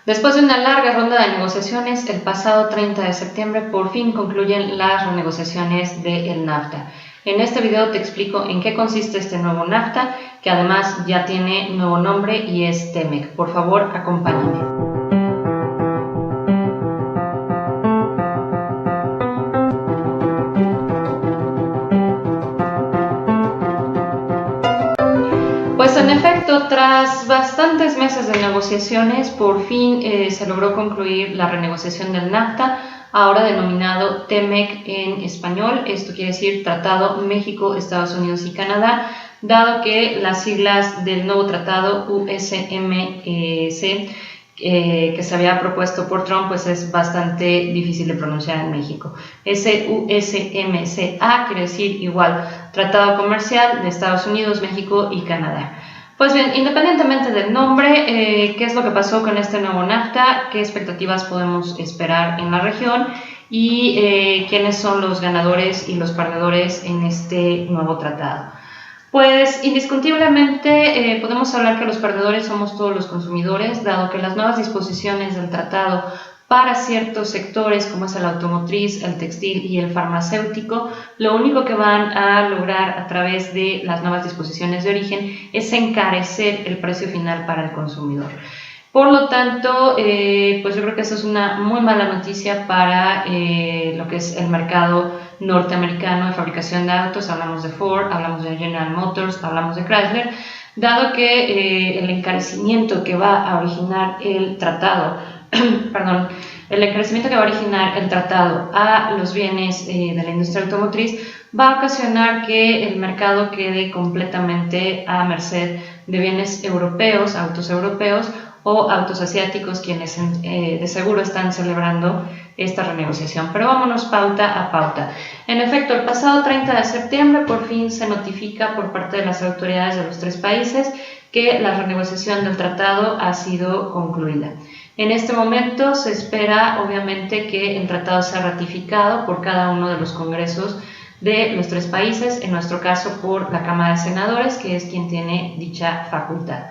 Después de una larga ronda de negociaciones, el pasado 30 de septiembre por fin concluyen las renegociaciones del NAFTA. En este video te explico en qué consiste este nuevo NAFTA, que además ya tiene nuevo nombre y es TEMEC. Por favor, acompáñame. Pues en efecto, tras bastantes meses de negociaciones, por fin se logró concluir la renegociación del NAFTA, ahora denominado TEMEC en español. Esto quiere decir Tratado México, Estados Unidos y Canadá, dado que las siglas del nuevo tratado USMC que se había propuesto por Trump, pues es bastante difícil de pronunciar en México. Ese USMCA quiere decir igual Tratado Comercial de Estados Unidos, México y Canadá. Pues bien, independientemente del nombre, ¿qué es lo que pasó con este nuevo NAFTA? ¿Qué expectativas podemos esperar en la región? ¿Y quiénes son los ganadores y los perdedores en este nuevo tratado? Pues indiscutiblemente podemos hablar que los perdedores somos todos los consumidores, dado que las nuevas disposiciones del tratado para ciertos sectores como es el automotriz, el textil y el farmacéutico, lo único que van a lograr a través de las nuevas disposiciones de origen es encarecer el precio final para el consumidor. Por lo tanto, pues yo creo que eso es una muy mala noticia para lo que es el mercado norteamericano de fabricación de autos. Hablamos de Ford, hablamos de General Motors, hablamos de Chrysler, dado que el encarecimiento que va a originar el tratado, el encarecimiento que va a originar el tratado a los bienes de la industria automotriz va a ocasionar que el mercado quede completamente a merced de bienes europeos, autos europeos, o autos asiáticos, quienes de seguro están celebrando esta renegociación. Pero vámonos pauta a pauta. En efecto, el pasado 30 de septiembre por fin se notifica por parte de las autoridades de los tres países que la renegociación del tratado ha sido concluida. En este momento se espera, obviamente, que el tratado sea ratificado por cada uno de los congresos de los tres países, en nuestro caso por la Cámara de Senadores, que es quien tiene dicha facultad.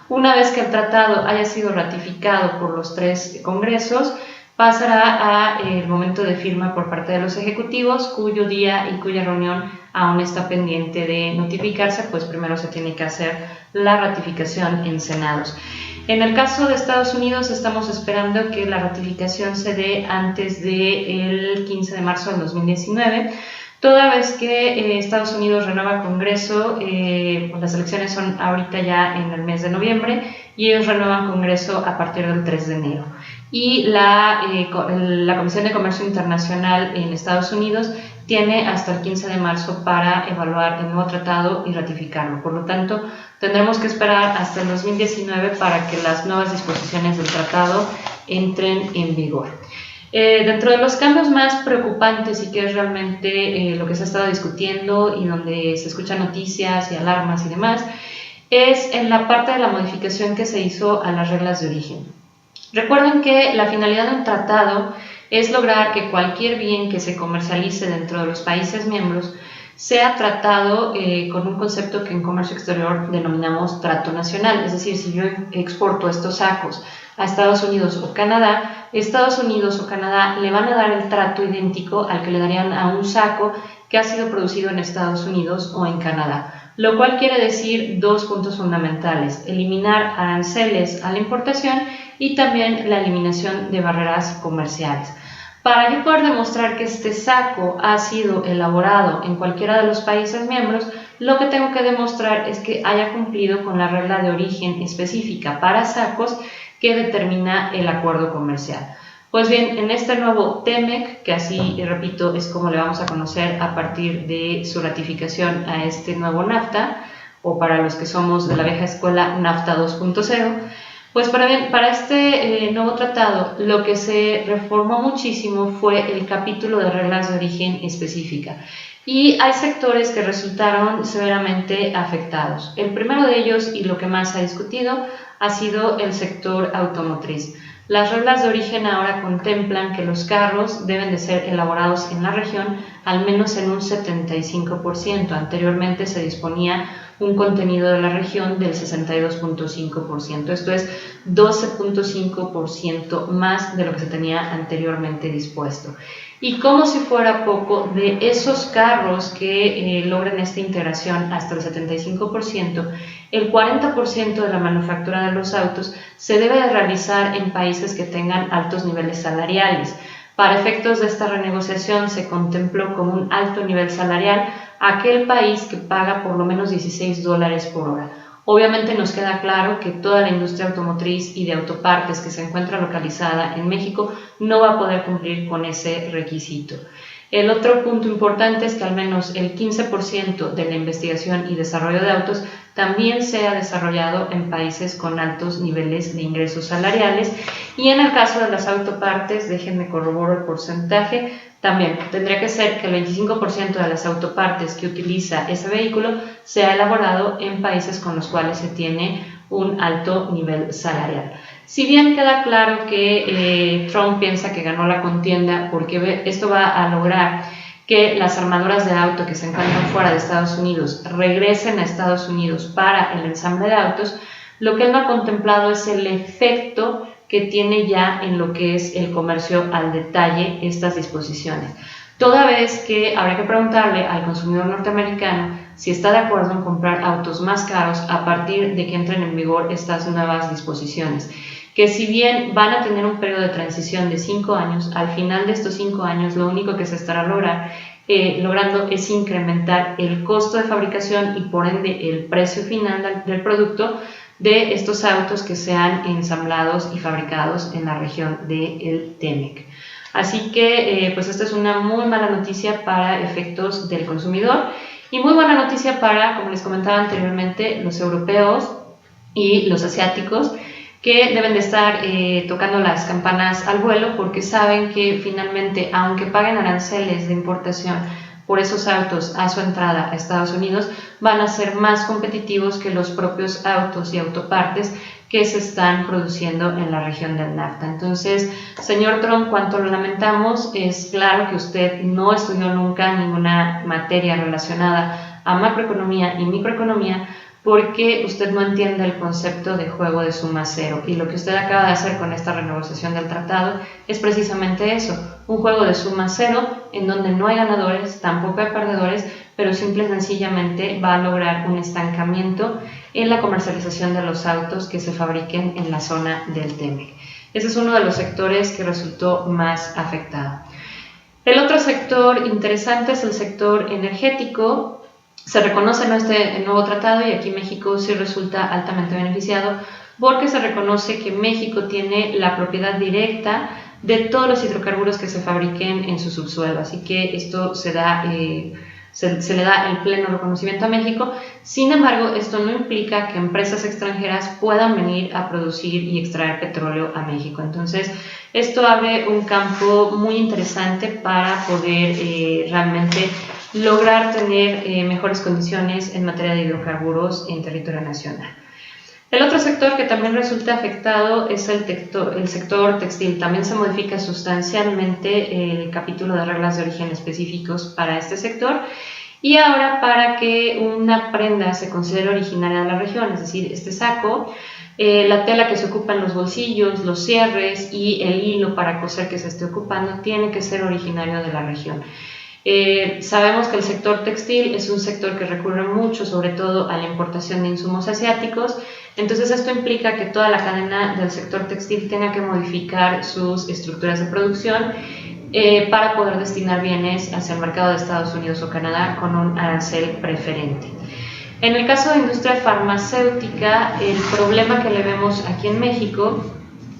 Una vez que el tratado haya sido ratificado por los tres congresos, pasará al momento de firma por parte de los ejecutivos, cuyo día y cuya reunión aún está pendiente de notificarse, pues primero se tiene que hacer la ratificación en senados. En el caso de Estados Unidos estamos esperando que la ratificación se dé antes del 15 de marzo del 2019, toda vez que Estados Unidos renueva Congreso. Las elecciones son ahorita ya en el mes de noviembre y ellos renuevan Congreso a partir del 3 de enero. Y la Comisión de Comercio Internacional en Estados Unidos tiene hasta el 15 de marzo para evaluar el nuevo tratado y ratificarlo. Por lo tanto, tendremos que esperar hasta el 2019 para que las nuevas disposiciones del tratado entren en vigor. Dentro de los cambios más preocupantes y que es realmente lo que se ha estado discutiendo y donde se escuchan noticias y alarmas y demás, es en la parte de la modificación que se hizo a las reglas de origen. Recuerden que la finalidad de un tratado es lograr que cualquier bien que se comercialice dentro de los países miembros sea tratado con un concepto que en comercio exterior denominamos trato nacional. Es decir, si yo exporto estos sacos a Estados Unidos o Canadá, Estados Unidos o Canadá le van a dar el trato idéntico al que le darían a un saco que ha sido producido en Estados Unidos o en Canadá, lo cual quiere decir dos puntos fundamentales: eliminar aranceles a la importación y también la eliminación de barreras comerciales. Para yo poder demostrar que este saco ha sido elaborado en cualquiera de los países miembros, lo que tengo que demostrar es que haya cumplido con la regla de origen específica para sacos que determina el acuerdo comercial. Pues bien, en este nuevo TEMEC, que así, repito, es como le vamos a conocer a partir de su ratificación a este nuevo NAFTA, o para los que somos de la vieja escuela, NAFTA 2.0, pues para este nuevo tratado lo que se reformó muchísimo fue el capítulo de reglas de origen específica, y hay sectores que resultaron severamente afectados. El primero de ellos, y lo que más se ha discutido, ha sido el sector automotriz. Las reglas de origen ahora contemplan que los carros deben de ser elaborados en la región al menos en un 75%. Anteriormente se disponía un contenido de la región del 62.5%. Esto es 12.5% más de lo que se tenía anteriormente dispuesto. Y como si fuera poco, de esos carros que logran esta integración hasta el 75%, el 40% de la manufactura de los autos se debe de realizar en países que tengan altos niveles salariales. Para efectos de esta renegociación se contempló como un alto nivel salarial aquel país que paga por lo menos $16 por hora. Obviamente nos queda claro que toda la industria automotriz y de autopartes que se encuentra localizada en México no va a poder cumplir con ese requisito. El otro punto importante es que al menos el 15% de la investigación y desarrollo de autos también sea desarrollado en países con altos niveles de ingresos salariales, y en el caso de las autopartes, déjenme corroborar el porcentaje, también tendría que ser que el 25% de las autopartes que utiliza ese vehículo sea elaborado en países con los cuales se tiene un alto nivel salarial. Si bien queda claro que Trump piensa que ganó la contienda porque esto va a lograr que las armadoras de auto que se encuentran fuera de Estados Unidos regresen a Estados Unidos para el ensamble de autos, lo que él no ha contemplado es el efecto que tiene ya en lo que es el comercio al detalle estas disposiciones. Toda vez que habrá que preguntarle al consumidor norteamericano si está de acuerdo en comprar autos más caros a partir de que entren en vigor estas nuevas disposiciones, que si bien van a tener un periodo de transición de 5 años, al final de estos 5 años lo único que se estará logrando es incrementar el costo de fabricación y por ende el precio final del producto de estos autos que sean ensamblados y fabricados en la región del TEMEC. Así que pues esta es una muy mala noticia para efectos del consumidor y muy buena noticia para, como les comentaba anteriormente, los europeos y los asiáticos, que deben de estar tocando las campanas al vuelo porque saben que finalmente, aunque paguen aranceles de importación por esos autos a su entrada a Estados Unidos, van a ser más competitivos que los propios autos y autopartes que se están produciendo en la región del NAFTA. Entonces, señor Trump, cuanto lo lamentamos, es claro que usted no estudió nunca ninguna materia relacionada a macroeconomía y microeconomía, porque usted no entiende el concepto de juego de suma cero, y lo que usted acaba de hacer con esta renegociación del tratado es precisamente eso, un juego de suma cero en donde no hay ganadores, tampoco hay perdedores, pero simple y sencillamente va a lograr un estancamiento en la comercialización de los autos que se fabriquen en la zona del TEMEC. Ese es uno de los sectores que resultó más afectado. El otro sector interesante es el sector energético. Se reconoce en este nuevo tratado y aquí México sí resulta altamente beneficiado porque se reconoce que México tiene la propiedad directa de todos los hidrocarburos que se fabriquen en su subsuelo, así que esto se le da el pleno reconocimiento a México. Sin embargo, esto no implica que empresas extranjeras puedan venir a producir y extraer petróleo a México. Entonces, esto abre un campo muy interesante para poder realmente lograr tener mejores condiciones en materia de hidrocarburos en territorio nacional. El otro sector que también resulta afectado es el sector textil. También se modifica sustancialmente el capítulo de reglas de origen específicos para este sector, y ahora para que una prenda se considere originaria de la región, es decir, este saco, la tela que se ocupa en los bolsillos, los cierres y el hilo para coser que se esté ocupando tiene que ser originario de la región. Sabemos que el sector textil es un sector que recurre mucho, sobre todo a la importación de insumos asiáticos. Entonces esto implica que toda la cadena del sector textil tenga que modificar sus estructuras de producción para poder destinar bienes hacia el mercado de Estados Unidos o Canadá con un arancel preferente. En el caso de industria farmacéutica, el problema que le vemos aquí en México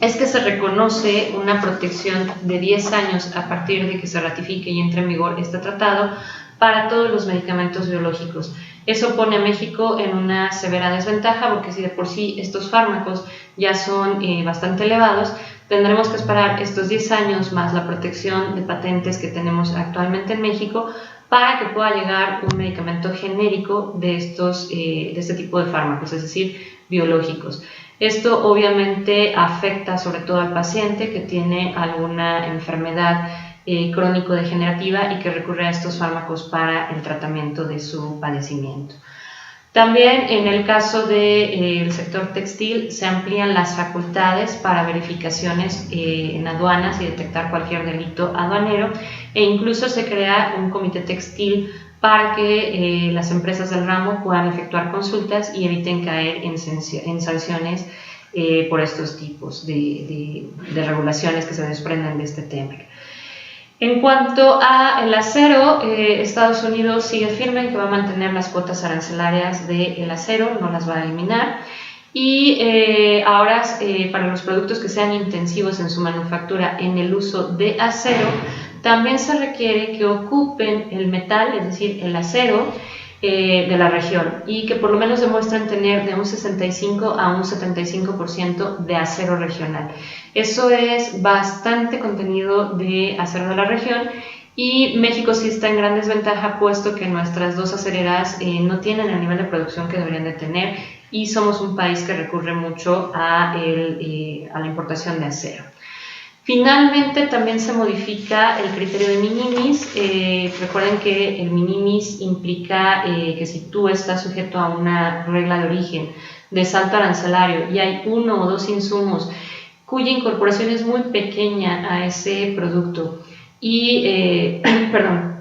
es que se reconoce una protección de 10 años a partir de que se ratifique y entre en vigor este tratado para todos los medicamentos biológicos. Eso pone a México en una severa desventaja porque si de por sí estos fármacos ya son bastante elevados, tendremos que esperar estos 10 años más la protección de patentes que tenemos actualmente en México para que pueda llegar un medicamento genérico de este tipo de fármacos, es decir, biológicos. Esto obviamente afecta sobre todo al paciente que tiene alguna enfermedad crónico-degenerativa y que recurre a estos fármacos para el tratamiento de su padecimiento. También en el caso del sector textil se amplían las facultades para verificaciones en aduanas y detectar cualquier delito aduanero, e incluso se crea un comité textil para que las empresas del ramo puedan efectuar consultas y eviten caer en sanciones por estos tipos de regulaciones que se desprenden de este tema. En cuanto al acero, Estados Unidos sigue firme en que va a mantener las cuotas arancelarias del acero, no las va a eliminar. Y ahora, para los productos que sean intensivos en su manufactura en el uso de acero, también se requiere que ocupen el metal, es decir, el acero, de la región, y que por lo menos demuestran tener de un 65 a un 75% de acero regional. Eso es bastante contenido de acero de la región, y México sí está en gran desventaja, puesto que nuestras dos acereras no tienen el nivel de producción que deberían de tener, y somos un país que recurre mucho a la importación de acero. Finalmente, también se modifica el criterio de minimis. Recuerden que el minimis implica que si tú estás sujeto a una regla de origen de salto arancelario y hay uno o dos insumos cuya incorporación es muy pequeña a ese producto y, perdón,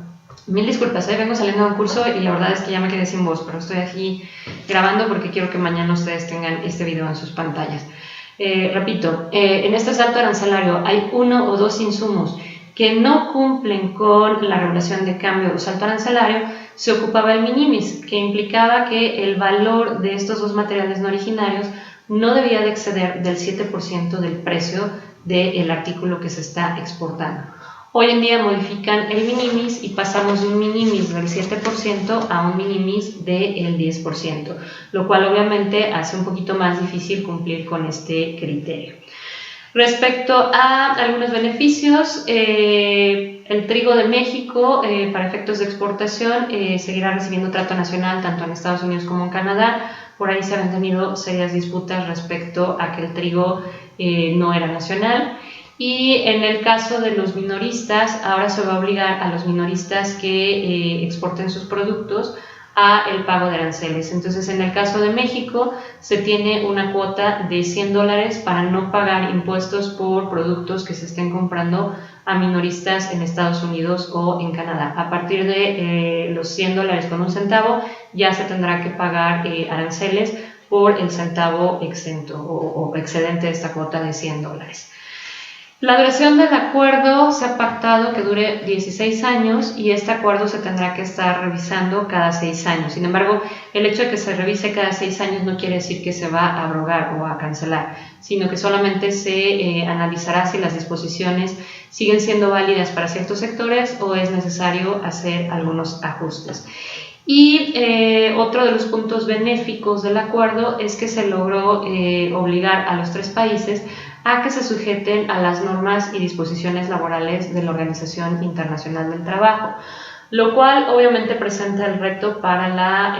mil disculpas, vengo saliendo de un curso y la verdad es que ya me quedé sin voz, pero estoy aquí grabando porque quiero que mañana ustedes tengan este video en sus pantallas. Repito, en este salto arancelario hay uno o dos insumos que no cumplen con la regulación de cambio o salto arancelario. Se ocupaba el minimis, que implicaba que el valor de estos dos materiales no originarios no debía de exceder del 7% del precio del artículo que se está exportando. Hoy en día modifican el minimis y pasamos de un minimis del 7% a un minimis del 10%, lo cual obviamente hace un poquito más difícil cumplir con este criterio. Respecto a algunos beneficios, el trigo de México para efectos de exportación seguirá recibiendo trato nacional tanto en Estados Unidos como en Canadá. Por ahí se han tenido serias disputas respecto a que el trigo no era nacional. Y en el caso de los minoristas, ahora se va a obligar a los minoristas que exporten sus productos a el pago de aranceles. Entonces, en el caso de México, se tiene una cuota de $100 para no pagar impuestos por productos que se estén comprando a minoristas en Estados Unidos o en Canadá. A partir de los $100 con un centavo, ya se tendrá que pagar aranceles por el centavo exento o excedente de esta cuota de $100. La duración del acuerdo se ha pactado que dure 16 años y este acuerdo se tendrá que estar revisando cada 6 años. Sin embargo, el hecho de que se revise cada 6 años no quiere decir que se va a abrogar o a cancelar, sino que solamente se analizará si las disposiciones siguen siendo válidas para ciertos sectores o es necesario hacer algunos ajustes. Y otro de los puntos benéficos del acuerdo es que se logró obligar a los 3 países a que se sujeten a las normas y disposiciones laborales de la Organización Internacional del Trabajo, lo cual obviamente presenta el reto para la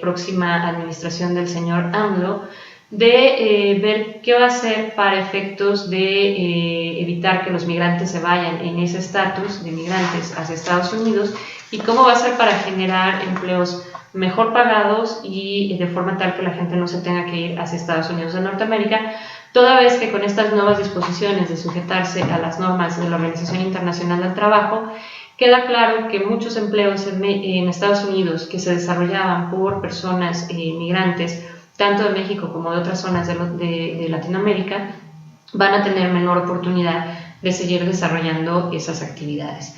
próxima administración del señor AMLO de ver qué va a hacer para efectos de evitar que los migrantes se vayan en ese estatus de migrantes hacia Estados Unidos y cómo va a ser para generar empleos mejor pagados y de forma tal que la gente no se tenga que ir hacia Estados Unidos de Norteamérica, toda vez que con estas nuevas disposiciones de sujetarse a las normas de la Organización Internacional del Trabajo, queda claro que muchos empleos en Estados Unidos que se desarrollaban por personas migrantes, tanto de México como de otras zonas de Latinoamérica, van a tener menor oportunidad de seguir desarrollando esas actividades.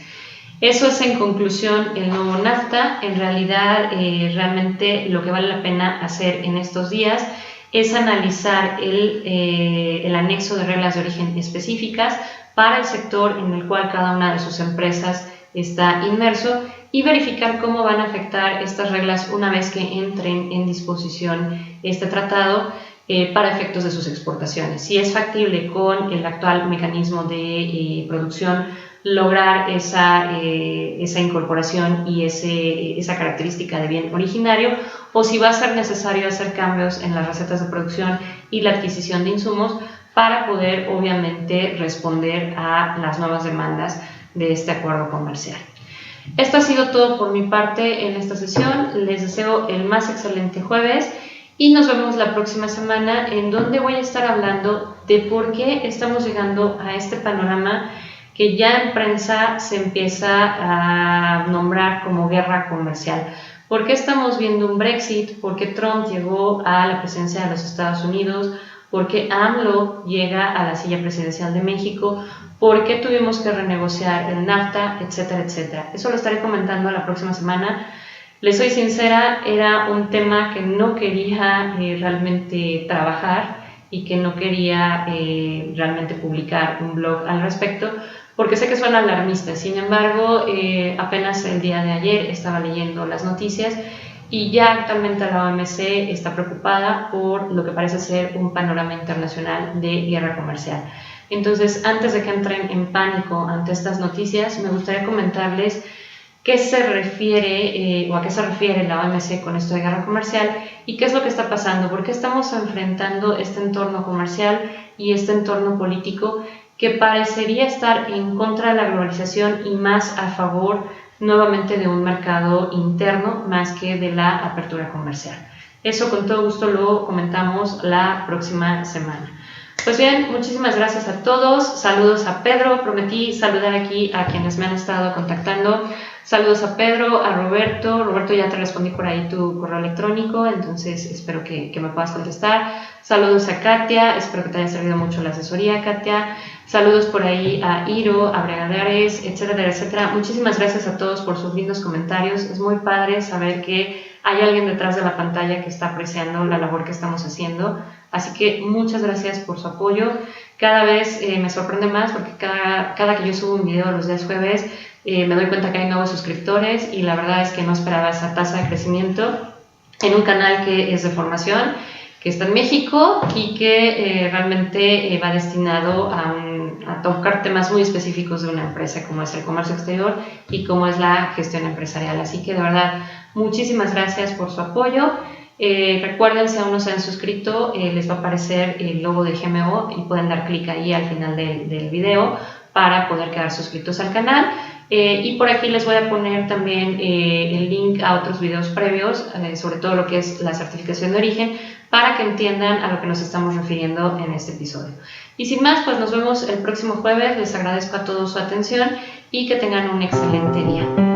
Eso es en conclusión el nuevo NAFTA. En realidad, realmente lo que vale la pena hacer en estos días es analizar el anexo de reglas de origen específicas para el sector en el cual cada una de sus empresas está inmerso y verificar cómo van a afectar estas reglas una vez que entren en disposición este tratado para efectos de sus exportaciones. Si es factible con el actual mecanismo de producción lograr esa incorporación y esa característica de bien originario, o si va a ser necesario hacer cambios en las recetas de producción y la adquisición de insumos para poder obviamente responder a las nuevas demandas de este acuerdo comercial. Esto ha sido todo por mi parte en esta sesión. Les deseo el más excelente jueves y nos vemos la próxima semana, en donde voy a estar hablando de por qué estamos llegando a este panorama que ya en prensa se empieza a nombrar como guerra comercial. ¿Por qué estamos viendo un Brexit? ¿Por qué Trump llegó a la presidencia de los Estados Unidos? ¿Por qué AMLO llega a la silla presidencial de México? ¿Por qué tuvimos que renegociar el NAFTA? Etcétera, etcétera. Eso lo estaré comentando la próxima semana. Les soy sincera, era un tema que no quería realmente trabajar y que no quería realmente publicar un blog al respecto, porque sé que suena alarmista. Sin embargo, apenas el día de ayer estaba leyendo las noticias y ya actualmente la OMC está preocupada por lo que parece ser un panorama internacional de guerra comercial. Entonces, antes de que entren en pánico ante estas noticias, me gustaría comentarles qué se refiere o a qué se refiere la OMC con esto de guerra comercial y qué es lo que está pasando, por qué estamos enfrentando este entorno comercial y este entorno político que parecería estar en contra de la globalización y más a favor nuevamente de un mercado interno más que de la apertura comercial. Eso con todo gusto lo comentamos la próxima semana. Pues bien, muchísimas gracias a todos. Saludos a Pedro. Prometí saludar aquí a quienes me han estado contactando. Saludos a Pedro, a Roberto. Roberto, ya te respondí por ahí tu correo electrónico, entonces espero que me puedas contestar. Saludos a Katia, espero que te haya servido mucho la asesoría, Katia. Saludos por ahí a Iro, a Bregadares, etcétera, etcétera. Muchísimas gracias a todos por sus lindos comentarios. Es muy padre saber que hay alguien detrás de la pantalla que está apreciando la labor que estamos haciendo. Así que muchas gracias por su apoyo. Cada vez me sorprende más porque cada que yo subo un video los días jueves me doy cuenta que hay nuevos suscriptores y la verdad es que no esperaba esa tasa de crecimiento en un canal que es de formación, que está en México y que realmente va destinado a tocar temas muy específicos de una empresa como es el comercio exterior y como es la gestión empresarial. Así que de verdad, muchísimas gracias por su apoyo. Recuerden, si aún no se han suscrito, les va a aparecer el logo de GMO y pueden dar clic ahí al final del video para poder quedar suscritos al canal. Y por aquí les voy a poner también el link a otros videos previos, sobre todo lo que es la certificación de origen, para que entiendan a lo que nos estamos refiriendo en este episodio. Y sin más, pues nos vemos el próximo jueves. Les agradezco a todos su atención y que tengan un excelente día.